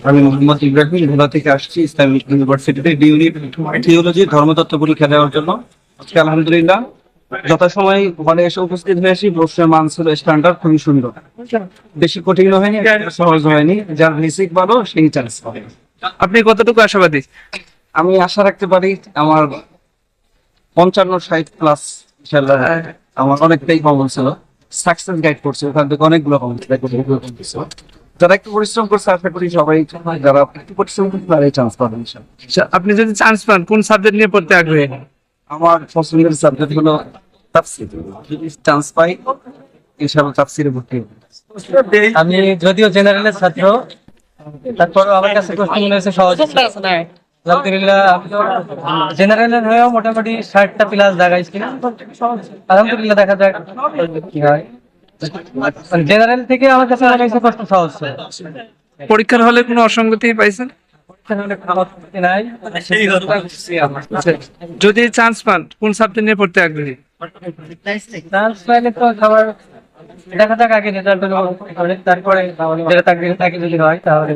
আমি মোহাম্মদ ইব্রাহিম ভোলা থেকে আসছি ইসলামিক ইউনিভার্সিটিতে ডি ইউনিট থিওলজি ধর্মতত্ত্ব পরীক্ষা দেওয়ার জন্য। আজকে আলহামদুলিল্লাহ যথাসময়ে হলে এসে উপস্থিত হয়েছি। প্রশ্নের মান ছিল স্ট্যান্ডার্ড, খুবই সুন্দর, বেশি কঠিন হয়নি, সহজ হয়নি। যার বেসিক ভালো সেই চান্স পাবে। আপনি কতটুকু আশাবাদী? আমি আশা রাখতে পারি আমার 55-60 প্লাস ইনশাআল্লাহ। আমার অনেকটাই কমন ছিল, সাকসেস গাইড করছে, ওখান থেকে অনেকগুলো কমন ছিল। যারা একটু পরিশ্রম করছে আশা করি সবাই, যারা একটু পরিশ্রম করছে তারাই চান্স পাবেন ইনশাআল্লাহ। আচ্ছা, আপনি যদি চান্স পান কোন সাবজেক্ট নিয়ে পড়তে আগ্রহী? আমার পছন্দের সাবজেক্ট হলো তাফসীর। যদি চান্স পাই ইনশাআল্লাহ তাফসীরে ভর্তি হবো। আমি যদিও জেনারেলের ছাত্র, তারপর আমার কাছে প্রশ্ন মনে হয়েছে সহজ। আলহামদুলিল্লাহ জেনারেলের হয়েও মোটামুটি 60টা প্লাস জায়গাইছি। আলহামদুলিল্লাহ দেখা যাক কি হয়। জেনারেল থেকে আমার কাছে মনে হয়েছে প্রশ্ন সহজ ছিল। পরীক্ষার হলে কোনো অসঙ্গতি পাইছেন? নাই। যদি চান্স পান কোন সাবজেক্ট নিয়ে পড়তে আগ্রহী? চান্স পাইলে তো খাবার দেখা যাক, আগে রেজাল্ট তারপরে যেটা তাকে যদি হয় তাহলে